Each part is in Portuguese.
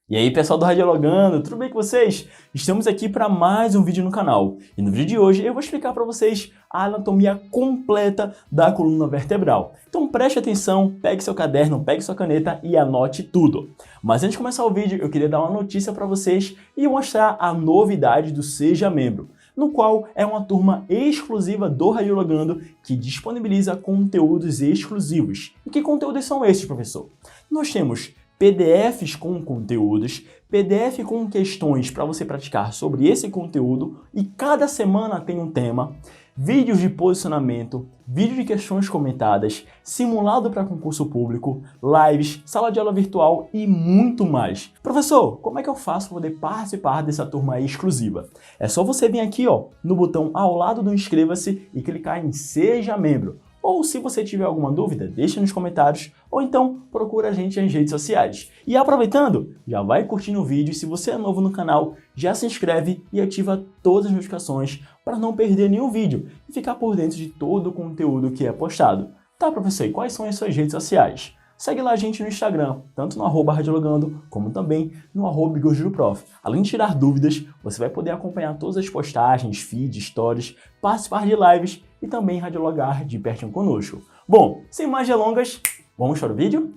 E aí pessoal do Radiologando, tudo bem com vocês? Estamos aqui para mais um vídeo no canal. E no vídeo de hoje eu vou explicar para vocês a anatomia completa da coluna vertebral. Então preste atenção, pegue seu caderno, pegue sua caneta e anote tudo. Mas antes de começar o vídeo, eu queria dar uma notícia para vocês e mostrar a novidade do Seja Membro, no qual é uma turma exclusiva do Radiologando que disponibiliza conteúdos exclusivos. E que conteúdos são esses, professor? Nós temos PDFs com conteúdos, PDF com questões para você praticar sobre esse conteúdo e cada semana tem um tema, vídeos de posicionamento, vídeo de questões comentadas, simulado para concurso público, lives, sala de aula virtual e muito mais. Professor, como é que eu faço para poder participar dessa turma exclusiva? É só você vir aqui no botão ao lado do inscreva-se e clicar em Seja Membro. Ou se você tiver alguma dúvida, deixa nos comentários, ou então procura a gente nas redes sociais. E aproveitando, já vai curtindo o vídeo e se você é novo no canal, já se inscreve e ativa todas as notificações para não perder nenhum vídeo e ficar por dentro de todo o conteúdo que é postado. Tá, professor, e quais são as suas redes sociais? Segue lá a gente no Instagram, tanto no @radiologando, como também no @bigojudoprof. Além de tirar dúvidas, você vai poder acompanhar todas as postagens, feeds, stories, participar de lives e também radiologar de pertinho conosco. Bom, sem mais delongas, vamos para o vídeo?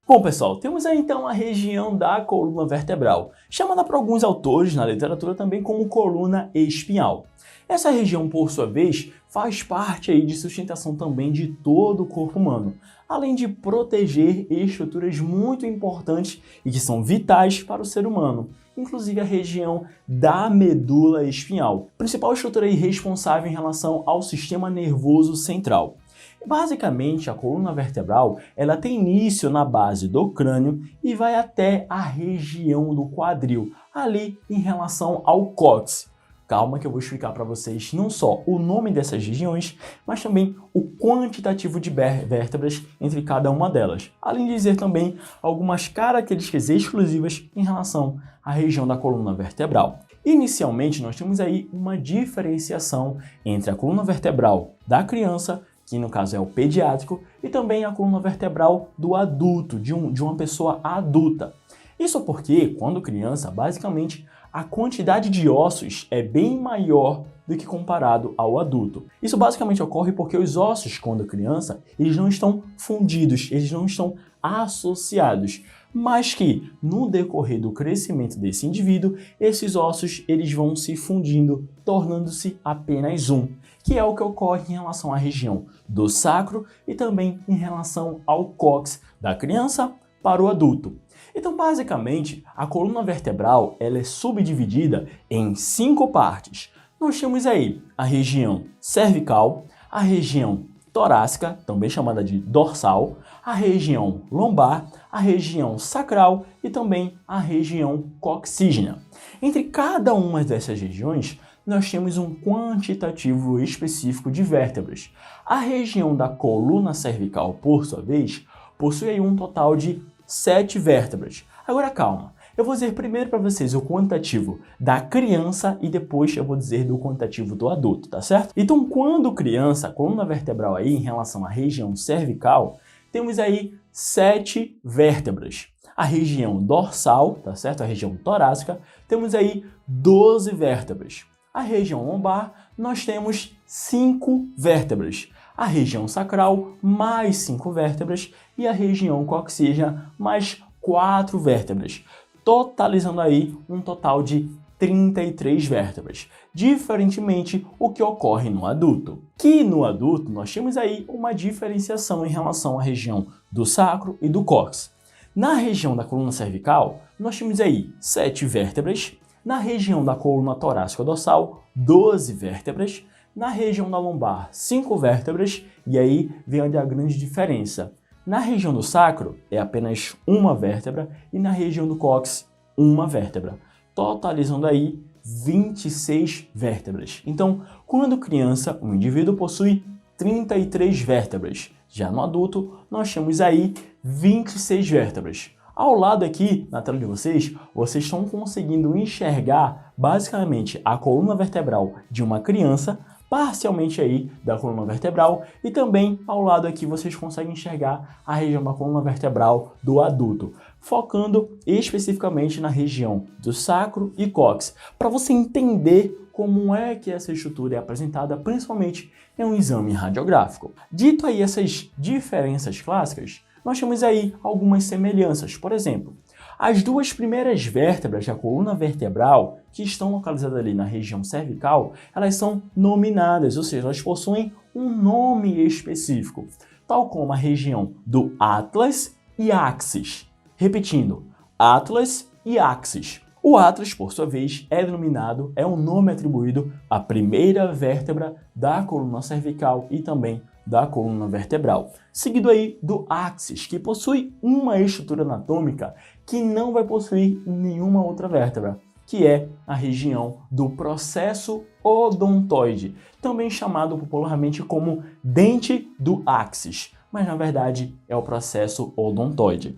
Bom, pessoal, temos aí então a região da coluna vertebral, chamada por alguns autores na literatura também como coluna espinhal. Essa região, por sua vez, faz parte aí de sustentação também de todo o corpo humano, além de proteger estruturas muito importantes e que são vitais para o ser humano, inclusive a região da medula espinhal, principal estrutura aí responsável em relação ao sistema nervoso central. Basicamente, a coluna vertebral ela tem início na base do crânio e vai até a região do quadril, ali em relação ao cóccix. Calma que eu vou explicar para vocês não só o nome dessas regiões, mas também o quantitativo de vértebras entre cada uma delas, além de dizer também algumas características exclusivas em relação à região da coluna vertebral. Inicialmente, nós temos aí uma diferenciação entre a coluna vertebral da criança, que no caso é o pediátrico, e também a coluna vertebral do adulto, de uma pessoa adulta. Isso porque, quando criança, basicamente, a quantidade de ossos é bem maior do que comparado ao adulto. Isso basicamente ocorre porque os ossos, quando criança, eles não estão fundidos, eles não estão associados, mas que no decorrer do crescimento desse indivíduo, esses ossos eles vão se fundindo, tornando-se apenas um, que é o que ocorre em relação à região do sacro e também em relação ao cóccix da criança para o adulto. Então, basicamente, a coluna vertebral ela é subdividida em 5 partes. Nós temos aí a região cervical, a região torácica, também chamada de dorsal, a região lombar, a região sacral e também a região coccígea. Entre cada uma dessas regiões, nós temos um quantitativo específico de vértebras. A região da coluna cervical, por sua vez, possui aí um total de 7 vértebras. Agora calma, eu vou dizer primeiro para vocês o quantitativo da criança e depois eu vou dizer do quantitativo do adulto, tá certo? Então, quando criança, a coluna vertebral aí em relação à região cervical, temos aí 7 vértebras. A região dorsal, tá certo? A região torácica, temos aí 12 vértebras. A região lombar, nós temos 5 vértebras. A região sacral, mais 5 vértebras. E a região coccígea, mais 4 vértebras. Totalizando aí um total de 33 vértebras. Diferentemente o que ocorre no adulto. Que no adulto nós temos aí uma diferenciação em relação à região do sacro e do cóccix. Na região da coluna cervical, nós temos aí 7 vértebras. Na região da coluna torácica dorsal, 12 vértebras. Na região da lombar, 5 vértebras. E aí vem a grande diferença. Na região do sacro, é apenas 1 vértebra. E na região do cóccix, 1 vértebra. Totalizando aí 26 vértebras. Então, quando criança, o indivíduo possui 33 vértebras. Já no adulto, nós temos aí 26 vértebras. Ao lado aqui, na tela de vocês estão conseguindo enxergar basicamente a coluna vertebral de uma criança parcialmente aí da coluna vertebral e também ao lado aqui vocês conseguem enxergar a região da coluna vertebral do adulto, focando especificamente na região do sacro e cóccix, para você entender como é que essa estrutura é apresentada, principalmente em um exame radiográfico. Dito aí essas diferenças clássicas, nós temos aí algumas semelhanças. Por exemplo, as duas primeiras vértebras da coluna vertebral, que estão localizadas ali na região cervical, elas são nominadas, ou seja, elas possuem um nome específico, tal como a região do atlas e axis. Repetindo, atlas e axis. O atlas, por sua vez, é denominado, é um nome atribuído à primeira vértebra da coluna cervical e também da coluna vertebral, seguido aí do axis, que possui uma estrutura anatômica que não vai possuir nenhuma outra vértebra, que é a região do processo odontoide, também chamado popularmente como dente do axis, mas na verdade é o processo odontoide.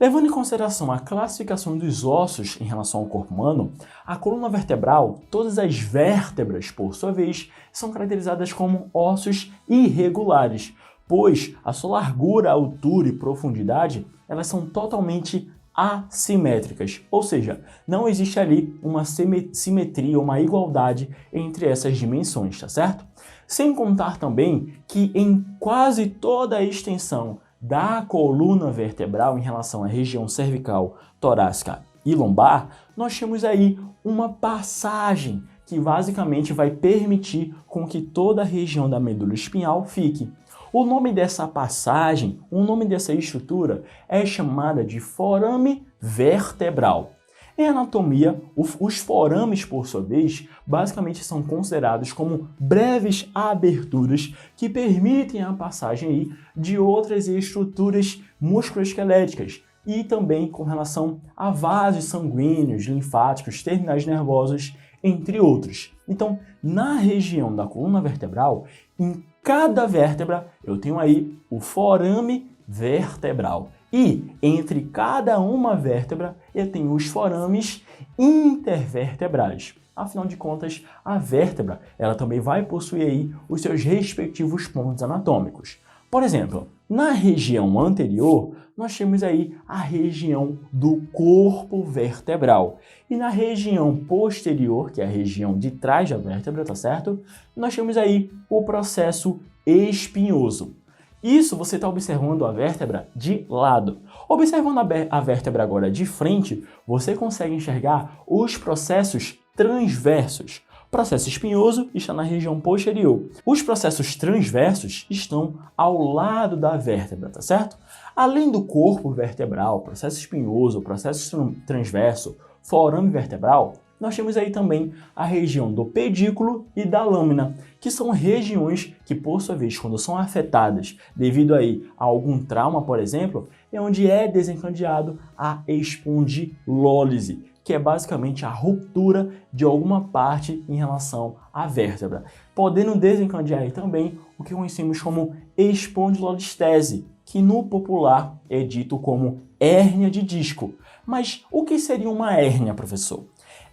Levando em consideração a classificação dos ossos em relação ao corpo humano, a coluna vertebral, todas as vértebras, por sua vez, são caracterizadas como ossos irregulares, pois a sua largura, altura e profundidade, elas são totalmente assimétricas, ou seja, não existe ali uma simetria, uma igualdade entre essas dimensões, tá certo? Sem contar também que em quase toda a extensão da coluna vertebral em relação à região cervical, torácica e lombar, nós temos aí uma passagem que basicamente vai permitir com que toda a região da medula espinhal fique. O nome dessa passagem, o nome dessa estrutura é chamada de forame vertebral. Em anatomia, os forames, por sua vez, basicamente são considerados como breves aberturas que permitem a passagem aí de outras estruturas musculoesqueléticas e também com relação a vasos sanguíneos, linfáticos, terminais nervosos, entre outros. Então, na região da coluna vertebral, em cada vértebra, eu tenho aí o forame vertebral. E entre cada uma vértebra, eu tenho os forames intervertebrais. Afinal de contas, a vértebra ela também vai possuir aí os seus respectivos pontos anatômicos. Por exemplo, na região anterior, nós temos aí a região do corpo vertebral. E na região posterior, que é a região de trás da vértebra, tá certo? Nós temos aí o processo espinhoso. Isso você está observando a vértebra de lado. Observando a vértebra agora de frente, você consegue enxergar os processos transversos. O processo espinhoso está na região posterior. Os processos transversos estão ao lado da vértebra, tá certo? Além do corpo vertebral, processo espinhoso, processo transverso, forame vertebral, nós temos aí também a região do pedículo e da lâmina, que são regiões que, por sua vez, quando são afetadas devido aí a algum trauma, por exemplo, é onde é desencadeado a espondilólise, que é basicamente a ruptura de alguma parte em relação à vértebra, podendo desencadear aí também o que conhecemos como espondilolistese, que no popular é dito como hérnia de disco. Mas o que seria uma hérnia, professor?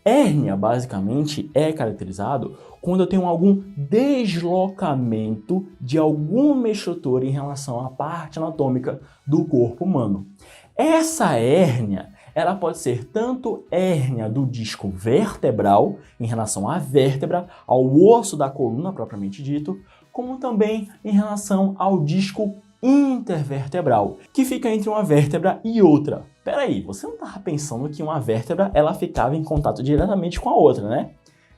Hérnia, basicamente, é caracterizado quando eu tenho algum deslocamento de alguma estrutura em relação à parte anatômica do corpo humano. Essa hérnia, ela pode ser tanto hérnia do disco vertebral, em relação à vértebra, ao osso da coluna propriamente dito, como também em relação ao disco intervertebral, que fica entre uma vértebra e outra. Peraí, você não estava pensando que uma vértebra ela ficava em contato diretamente com a outra, né?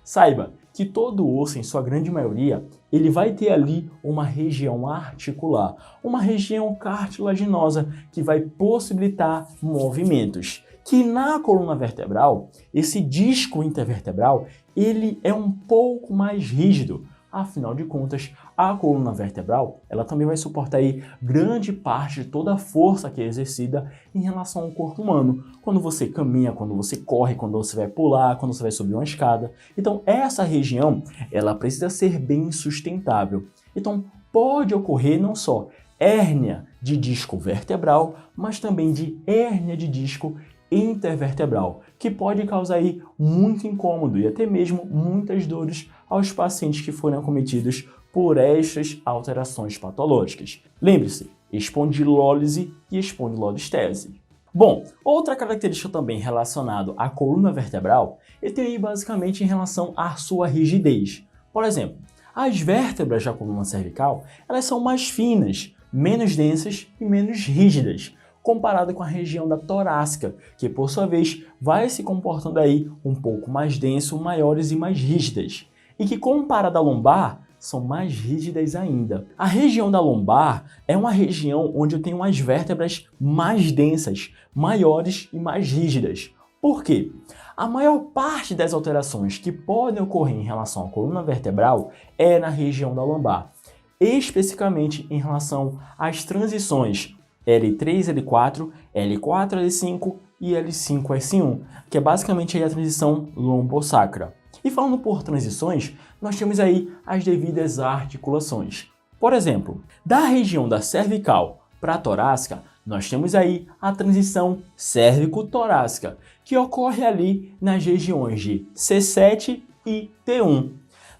Saiba que todo osso, em sua grande maioria, ele vai ter ali uma região articular, uma região cartilaginosa que vai possibilitar movimentos. Que na coluna vertebral, esse disco intervertebral, ele é um pouco mais rígido. Afinal de contas, a coluna vertebral, ela também vai suportar aí grande parte de toda a força que é exercida em relação ao corpo humano. Quando você caminha, quando você corre, quando você vai pular, quando você vai subir uma escada. Então, essa região, ela precisa ser bem sustentável. Então, pode ocorrer não só hérnia de disco vertebral, mas também de hérnia de disco intervertebral, que pode causar aí muito incômodo e até mesmo muitas dores aos pacientes que forem acometidos por estas alterações patológicas. Lembre-se, espondilólise e espondilolistese. Bom, outra característica também relacionada à coluna vertebral, eu tenho aí basicamente em relação à sua rigidez. Por exemplo, as vértebras da coluna cervical, elas são mais finas, menos densas e menos rígidas, comparado com a região da torácica, que por sua vez vai se comportando aí um pouco mais denso, maiores e mais rígidas, e que comparada à lombar, são mais rígidas ainda. A região da lombar é uma região onde eu tenho as vértebras mais densas, maiores e mais rígidas. Por quê? A maior parte das alterações que podem ocorrer em relação à coluna vertebral é na região da lombar, especificamente em relação às transições L3, L4, L4, L5 e L5, S1, que é basicamente aí a transição lombosacra. E falando por transições, nós temos aí as devidas articulações. Por exemplo, da região da cervical para a torácica, nós temos aí a transição cérvico-torácica, que ocorre ali nas regiões de C7 e T1.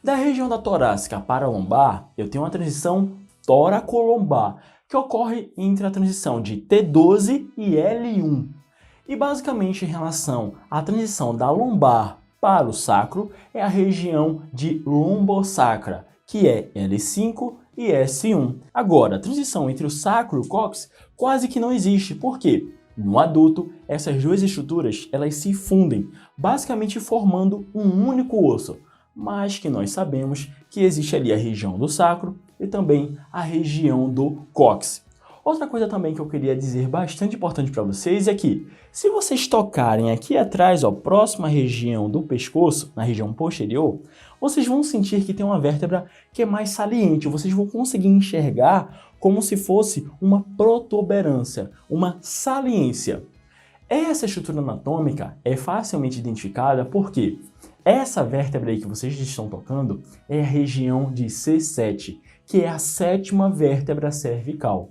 Da região da torácica para a lombar, eu tenho uma transição tóraco-lombar, que ocorre entre a transição de T12 e L1. E basicamente em relação à transição da lombar para o sacro é a região de lombosacra, que é L5 e S1. Agora, a transição entre o sacro e o cóccix quase que não existe. Por quê? No adulto, essas duas estruturas elas se fundem, basicamente formando um único osso, mas que nós sabemos que existe ali a região do sacro e também a região do cóccix. Outra coisa também que eu queria dizer bastante importante para vocês é que, se vocês tocarem aqui atrás, ó, próxima à região do pescoço, na região posterior, vocês vão sentir que tem uma vértebra que é mais saliente, vocês vão conseguir enxergar como se fosse uma protuberância, uma saliência. Essa estrutura anatômica é facilmente identificada porque essa vértebra aí que vocês estão tocando é a região de C7, que é a sétima vértebra cervical.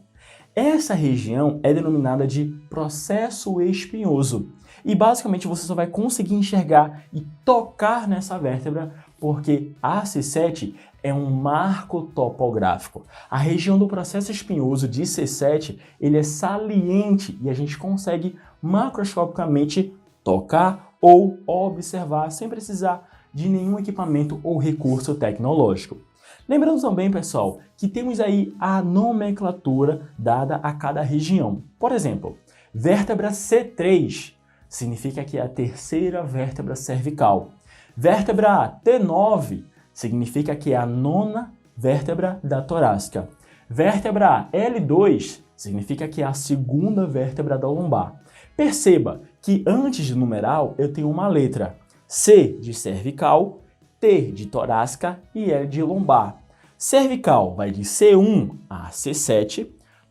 Essa região é denominada de processo espinhoso e basicamente você só vai conseguir enxergar e tocar nessa vértebra porque a C7 é um marco topográfico. A região do processo espinhoso de C7 ele é saliente e a gente consegue macroscopicamente tocar ou observar sem precisar de nenhum equipamento ou recurso tecnológico. Lembrando também, pessoal, que temos aí a nomenclatura dada a cada região. Por exemplo, vértebra C3 significa que é a terceira vértebra cervical. Vértebra T9 significa que é a nona vértebra da torácica. Vértebra L2 significa que é a segunda vértebra da lombar. Perceba que antes do numeral eu tenho uma letra C de cervical, T de torácica e L de lombar. Cervical vai de C1 a C7,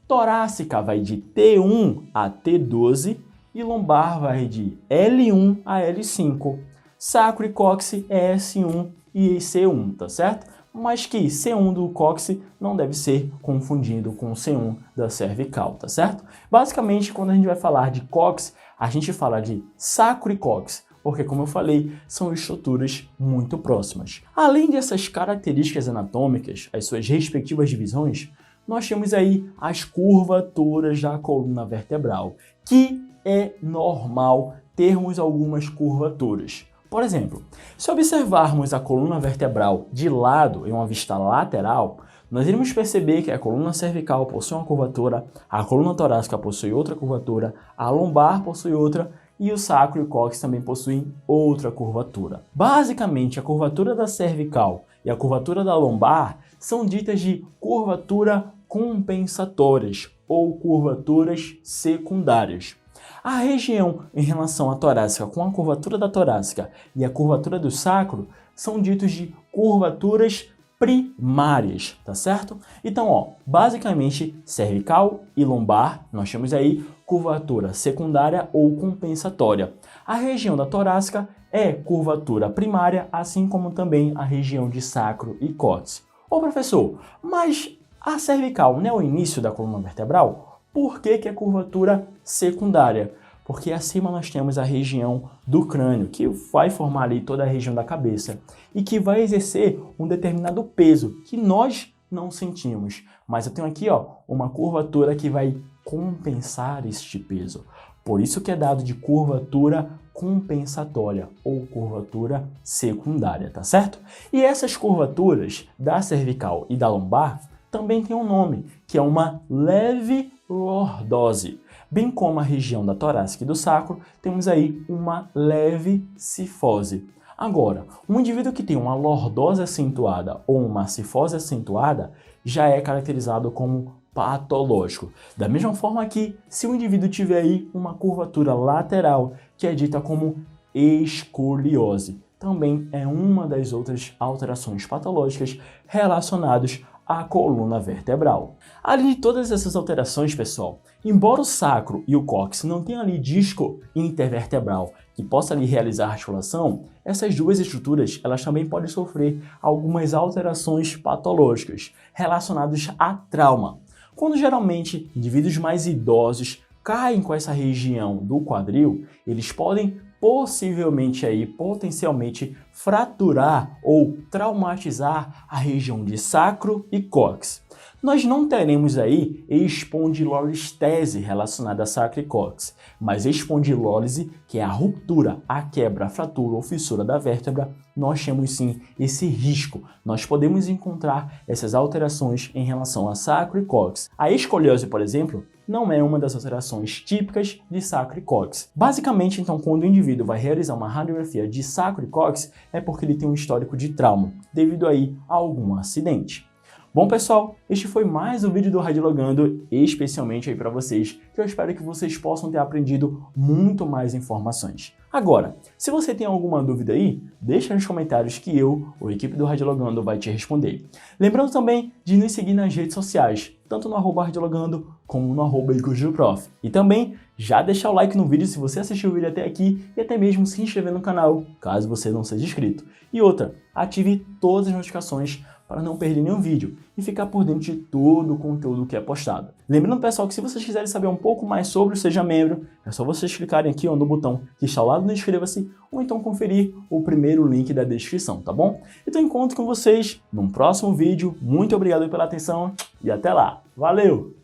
torácica vai de T1 a T12 e lombar vai de L1 a L5. Sacro e cóccix é S1 e C1, tá certo? Mas que C1 do cóccix não deve ser confundido com C1 da cervical, tá certo? Basicamente, quando a gente vai falar de cóccix, a gente fala de sacro e cóccix, porque, como eu falei, são estruturas muito próximas. Além dessas características anatômicas, as suas respectivas divisões, nós temos aí as curvaturas da coluna vertebral, que é normal termos algumas curvaturas. Por exemplo, se observarmos a coluna vertebral de lado em uma vista lateral, nós iremos perceber que a coluna cervical possui uma curvatura, a coluna torácica possui outra curvatura, a lombar possui outra, e o sacro e o cóccix também possuem outra curvatura. Basicamente, a curvatura da cervical e a curvatura da lombar são ditas de curvatura compensatórias ou curvaturas secundárias. A região em relação à torácica com a curvatura da torácica e a curvatura do sacro são ditos de curvaturas primárias, tá certo? Então, ó, basicamente, cervical e lombar, nós temos aí curvatura secundária ou compensatória. A região da torácica é curvatura primária, assim como também a região de sacro e cóccix. Ô professor, mas a cervical não é o início da coluna vertebral? Por que é curvatura secundária? Porque acima nós temos a região do crânio, que vai formar ali toda a região da cabeça e que vai exercer um determinado peso que nós não sentimos. Mas eu tenho aqui, ó, uma curvatura que vai compensar este peso. Por isso que é dado de curvatura compensatória ou curvatura secundária, tá certo? E essas curvaturas da cervical e da lombar também tem um nome, que é uma leve lordose. Bem como a região da torácica e do sacro, temos aí uma leve cifose. Agora, um indivíduo que tem uma lordose acentuada ou uma cifose acentuada já é caracterizado como patológico. Da mesma forma que, se o indivíduo tiver aí uma curvatura lateral, que é dita como escoliose, também é uma das outras alterações patológicas relacionadas à coluna vertebral. Além de todas essas alterações, pessoal, embora o sacro e o cóccix não tenham ali disco intervertebral que possa ali realizar a articulação, essas duas estruturas elas também podem sofrer algumas alterações patológicas relacionadas a trauma. Quando geralmente indivíduos mais idosos caem com essa região do quadril, eles podem possivelmente aí, potencialmente fraturar ou traumatizar a região de sacro e cóccix. Nós não teremos aí espondilolistese relacionada a sacro e cóccix, mas espondilólise, que é a ruptura, a quebra, a fratura ou fissura da vértebra, nós temos sim esse risco. Nós podemos encontrar essas alterações em relação a sacro e cóccix. A escoliose, por exemplo, não é uma das alterações típicas de sacro e cóccix. Basicamente, então, quando o indivíduo vai realizar uma radiografia de sacro e cóccix, é porque ele tem um histórico de trauma, devido aí a algum acidente. Bom, pessoal, este foi mais um vídeo do Radiologando, especialmente aí para vocês, que eu espero que vocês possam ter aprendido muito mais informações. Agora, se você tem alguma dúvida aí, deixa nos comentários que eu, ou a equipe do Radiologando, vai te responder. Lembrando também de nos seguir nas redes sociais, tanto no @Radiologando como no @IcosDoProf. E também já deixar o like no vídeo se você assistiu o vídeo até aqui e até mesmo se inscrever no canal, caso você não seja inscrito. E outra, ative todas as notificações para não perder nenhum vídeo e ficar por dentro de todo o conteúdo que é postado. Lembrando, pessoal, que se vocês quiserem saber um pouco mais sobre o Seja Membro, é só vocês clicarem aqui no botão que está ao lado do Inscreva-se ou então conferir o primeiro link da descrição, tá bom? Então encontro com vocês num próximo vídeo. Muito obrigado pela atenção e até lá. Valeu!